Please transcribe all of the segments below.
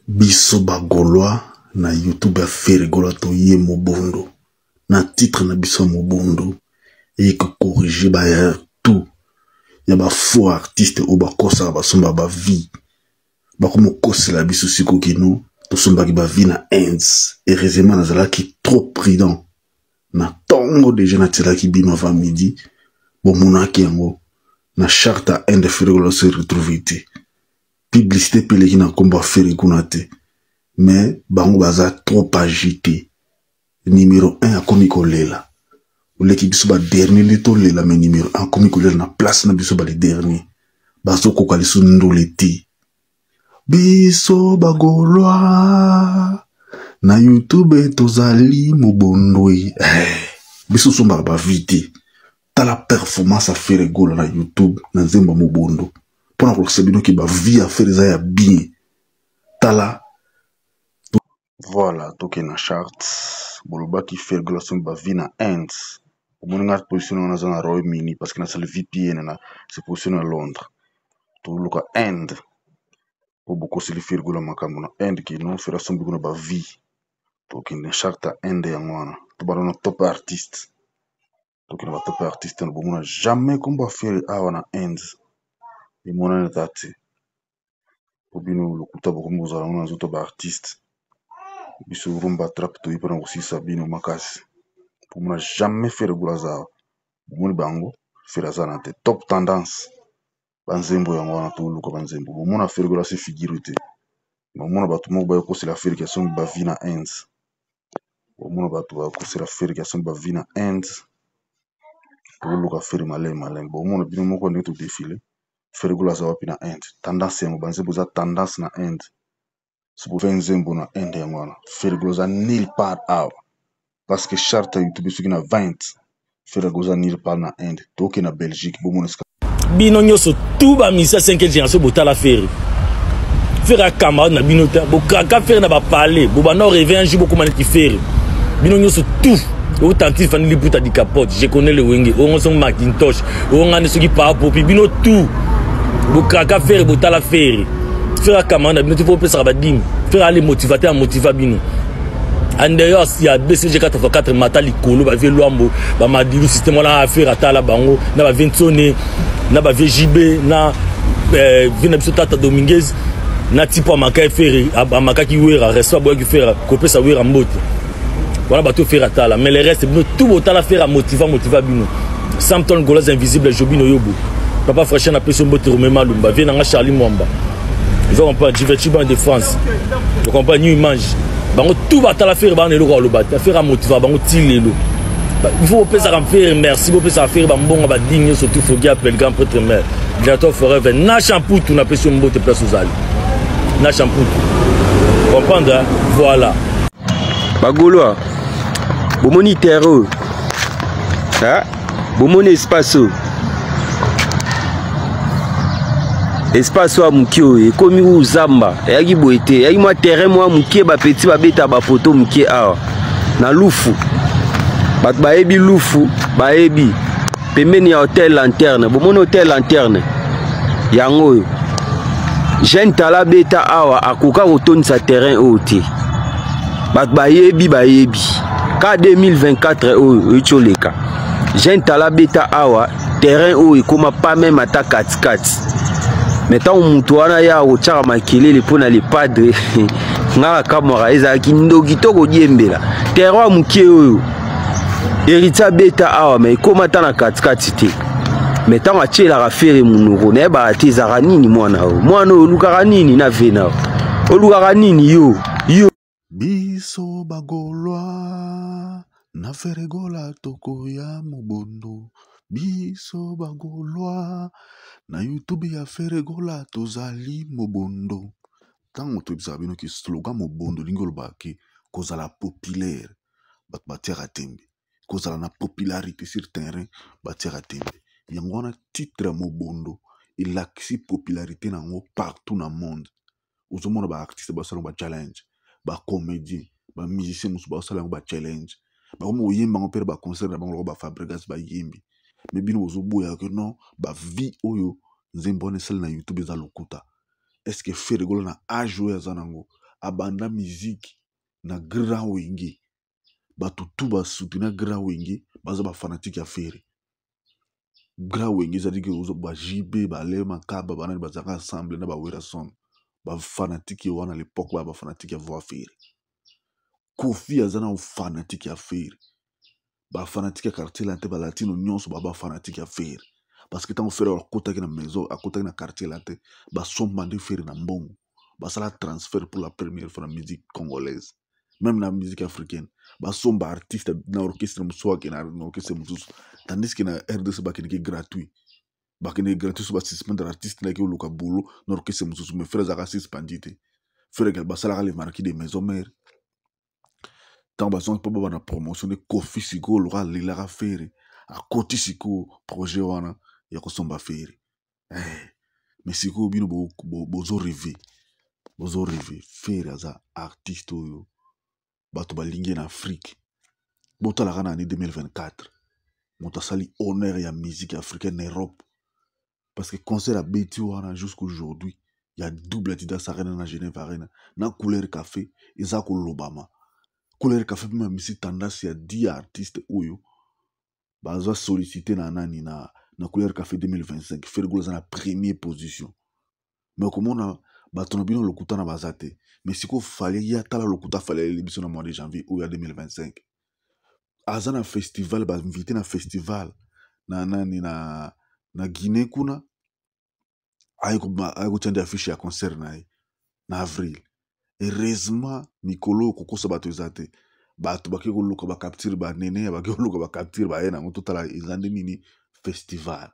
Biso bagolwa na YouTube ya Ferregola to ye mobondo. Na titre na biso mobondo. Et que corriger ba ya tout. Ya ba faux artiste ou ba kosa ba somba ba vie. Ba komo kosa la biso siko kino. To somba ki ba vie na ends. Heureusement na zala ki trop prudent. Na tongo de jena tela ki bima va midi. Bon monaki yango. Na charte à un de Ferregola se retrouver te. Publicité pele ki na komba Ferregola te. Mais bango baza trop agité. Numéro 1 a komiko lela. Ou l'équipe biso ba dernier leto lela mais numéro 1 komiko lela na place na biso ba les dernier. Bazo kokali su ndoleti. Biso bagolwa na YouTube tozali mobondoi. Biso somba ba vite. Ta la performance à Ferregola na YouTube na nzemba mobondo. Pona ko sebino ki ba vie à faire ya bien. Tala. Voilà, toke na charte. Boloba ki Ferregola somba vie na ends. Omoni nga position na zona Royaume-Uni parce que na sale VPN na se position à Londres. To luka end. Po boko sili Ferregola makambo na end ki non fera sombi kuna ba vie. Toke na charte end ya ngwana. To ba na top artiste. Toke na ba top artiste na bomona jamais komba faire awa na end. Et mona na tati. Po bino lokuta boko mozala na zoto ba artiste. Biso rumba trap to ipana aussi sabino makasi. Pour moi jamais Ferregola za. Moni bango Ferregola na te top tendance. Banzembo yango na to luka banzembo. Mona Ferregola se figurité. Mona batu mo ba ko c'est la faire qui sont ba vie na ends. Mona batu ba ko c'est la faire qui sont ba vie na ends. Pour luka faire malin. Mona bino moko ne to défiler. Ferregola za wapi na end. Tendance yango banzembo za tendance na end. Si vous faites un zembo na end yango Ferregola nil part out parce que charte YouTube ce qui na 20 Ferregola nil part na end toke na Belgique bomona ska bino nyoso tout ba misa 5e génération botala faire faire camarade na bino ta bokaka faire na ba parler bo ba no rêver un jour beaucoup maniki faire bino nyoso tout o tanti fani liputa di capote je connais le wenge o ngon Macintosh o ngane ce qui par popi bino tout bokaka faire botala faire faire camarade bino tu faut penser ba dim faire aller motivateur à motiver bino. And d'ailleurs, il y a BCG 4x4 matali kolo ba veloambo ba madilu système wala affaire atala bango na ba ventone na ba VJB na vina biso tata Dominguez na tipo amaka faire amaka ki wera resto boya ki faire kopesa wera mbote. Voilà bato faire atala mais le reste bino tout botala faire motiver bino. Samton Golas invisible Jobino Yobo. Papa Fraché na peso mbote Romema Lumba vient na Charlie Mwamba. Ils vont pas divertir en défense. Je comprends une image. Bango tout batala faire ba nelo ko lo bat faire a motiver bango tilelo il faut penser à faire merci faut penser à faire ba mbongo ba digne surtout faut dire appel grand prêtre mère bientôt forever na shampoo tout na peso mbote place aux ali na shampoo comprendre voilà bagolwa bomoni terreau ha bomoni espace wa mukio e komi uzamba yaki boete yaki mwa terrain mwa mukie ba petit ba beta ba photo mukie awa na lufu bat baebi lufu baebi pembeni ya hotel lanterne bomoni hotel lanterne yango yo jeune tala beta awa akoka kotonisa terrain oyo te bat baebi ka 2024 oyo echoleka jeune tala beta awa terrain oyo ekoma pas même ata katikati. Mettons mutu wana ya ochaka makelele pona le padre ngaka kamera ezaki ndoki toko diembela terroir mukie oyo hérita beta awa mais koma tana katikati te mettons achela ka faire munoko na ba atizaka nini mwana oyo lukaka nini na vena olukaka nini yo biso bagolwa na Ferregola toko ya mobondo. Biso bagolwa na YouTube ya Ferregola tozali mobondo. Tango to bisa bino ki slogan mobondo lingolo baki kozala populaire bat batiaka tembe kozala na popularité sur terrain batiaka tembe yango wana titre mobondo ilakisi popularité nango partout na monde. Ozomona ba artiste basala ba challenge ba comédien ba musicien musu basala ba challenge ba komo yemba ngopere ba concert na bango ba Fabregas ba yembi. Mais bino ozoboya que non ba vie oyo nzembo ne sel na YouTube za lokuta. Est-ce que Ferregola na a joué à zanango abanda musique na grand wenge bato tout ba soutenir grand wenge baza ba fanatique ya Ferry grand wenge ça dit que ozo ba JB ba lema kaba banani bazaka ensemble na ba wera son ba fanatique wana l'époque ba fanatique ya voix Ferry Kofi azana fanatique ya Ferry ba fanatique ya quartier lante ba latino nyonso ba fanatique ya Ferry parce que tant Ferry à côté na maison à côté na quartier lante ba somba de Ferry na mbongo ba sala transfert pour la première fois la musique congolaise même la musique africaine ba somba artiste na orchestre msoa ke na orchestre msusu tandis que na RDC ba keneki gratuit sur ba suspendre artiste na ke luka bulu na orchestre msusu mais Ferry zaka suspendite Ferry ba sala les marquis des maisons mères tant bason po ba na promotion de Kofi siko lora lila Ferry à côté siko projet wana ya kosomba Ferry mais siko bino bozo rêver Ferry aza artiste oyo bato balingi na Afrique botalaka na année 2024 moto asali honneur ya musique africaine en Europe parce que concert a beti wana jusqu'aujourd'hui il y a double Adidas Arena na Genève Arena na couleur café eza ko lobama couleur café ma musique tendance ya 10 artistes oyo bazo solliciter na nani na couleur café 2025 Ferry goza na première position mais comment on a bato na bino lokuta na bazate mais siko fallait ya tala lokuta fallait l'émission na mois de janvier ou ya 2025 azana festival ba invité na festival na nani na Guinée kuna aiko tende affiche ya concert na avril heureusement mikolo kokosa bato ezate bato bakiko luka ba capture ba nene bakiko luka ba capture ba ena ngoto tala ezande nini festival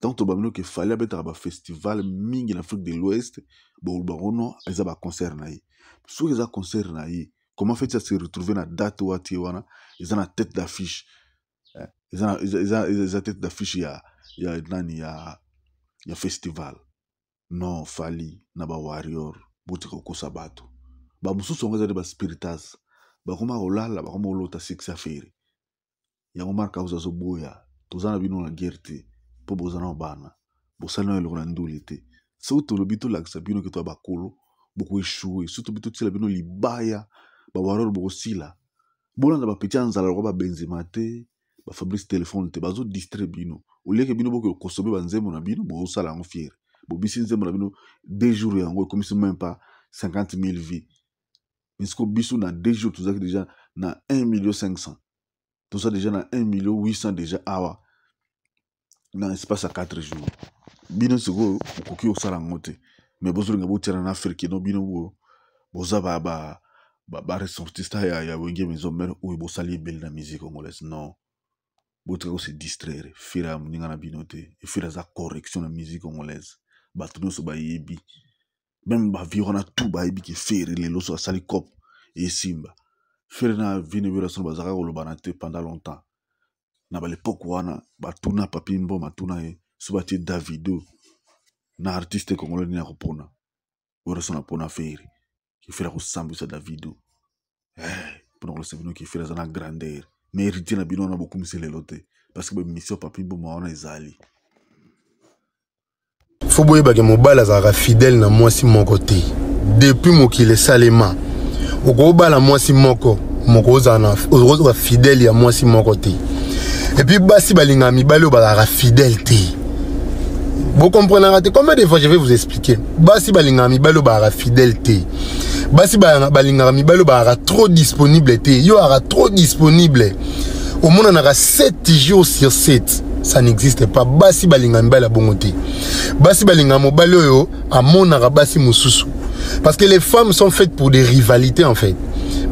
donc to bamino que fallait bettre ba festival mingi en Afrique de l'Ouest bon barono eza ba concert na yi so eza concert na yi comment fait ça se retrouver na date wati wana eza na tête d'affiche eza tête d'affiche ya nani ya festival non fali na ba warrior botika kosa bato ba mususu ngeza de ba spiritas ba koma olala ba koma olota sexe Ferry ya marka uzazo boya tozana bino na guerre po bozana bana bosana le na ndulite surtout le bito laksa bino ke to bakolo boko échouer surtout bito tsela bino libaya ba waror boko sila bolanda ba petit anzala ko ba Benzema te ba Fabrice téléphone te bazo distraire bino oleke bino boko kosobe banzemo na bino bo sala ngo fier bo bisinzemo na bino 2 jours yango comme si même pas 50 000 vies mais ce que biso na 2 jours tout ça déjà na 1,5 million tout ça déjà na 1,8 million déjà awa dans l'espace à 4 jours bino siko koki osala ngote mais bozo nga botira na Afrique no bino boza ba ressortista ya wenge maison mère ou bosali belle na musique congolaise non botra se distraire fira mninga na bino te et fira za correction na musique congolaise bato nyonso bayebi même baviro na tout bayebi ke Ferry lelo so asali cop et simba Ferry na vini wera so bazaka koloba na te pendant longtemps na ba l'époque wana batuna papi mbo matuna e so batie Davido na artiste congolais ni akopona wera so na pona Ferry ki Ferry ko sambisa Davido pour le savoir ki Ferry za na grandeur mais héritier na bino na beaucoup misele lote parce que mission papi mbo maona ezali faut boyeba ke mobala azalaka fidèle na mwasi moko te depuis mokili esalema okobala mwasi moko ozala fidèle ya mwasi moko te et puis basi balinga mibali bazalaka fidèle te vous comprenez te combien de fois je vais vous expliquer basi balinga mibali bazalaka fidèle te basi balinga mibali bazalaka trop disponible te yo ara trop disponible au monde on a 7 jours sur 7 ça n'existe pas basi balinga mibali bongo te basi balinga mobali oyo amonaka basi mususu parce que les femmes sont faites pour des rivalités en fait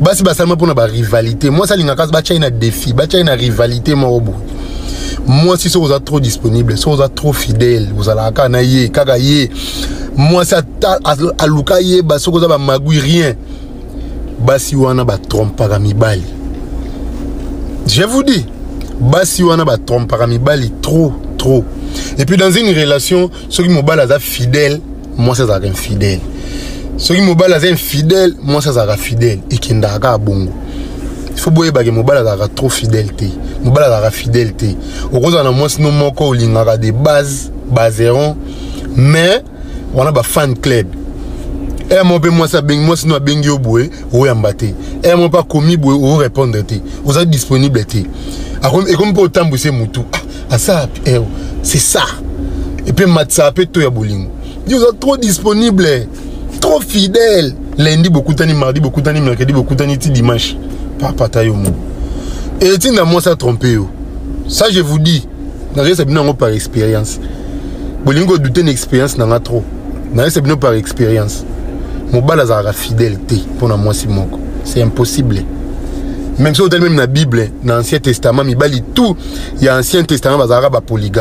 basi basalma pour na rivalité moi ça linga kas ba china défi ba china rivalité morobo moi si vous êtes trop disponible si vous êtes trop fidèle vous allez kana ye kaka ye moi ça aluka ye ba soko za ba magui rien basi wana ba trompa mibali je vous dis basi wana ba trompa mibali trop et puis dans une relation ceux qui mobile za fidèle moi ça za infidèle ceux qui mobile za infidèle moi ça za fidèle et qui ndaka bongo il faut boyeba que mobile za trop fidélité mobile za fidélité okoza na moi sinon moko olingaka des bases baseron mais on a ba fan club Et moi, moi, ça beng, moi, sinon, bengi au boué, ou yambate. Et moi, pas commis boué, ou répondre, vous êtes disponible, et comme pour autant, vous moutou. Ah, ça, c'est ça. Et puis, matsa, tout ya bolingo. Vous êtes trop disponible, trop fidèle. Lundi, beaucoup d'années, mardi, beaucoup d'années, mercredi, beaucoup d'années, dimanche. Papa, taille au mot. Et tu n'as moi ça trompé. Ça, je vous dis, c'est bien par expérience. Bolingo douter une expérience, n'en a trop. C'est bien par expérience. Mon bal a la fidélité pour moi si mon. C'est impossible. Même si on même la Bible, dans l'Ancien Testament, il y a Ancien Testament, il y a polygame.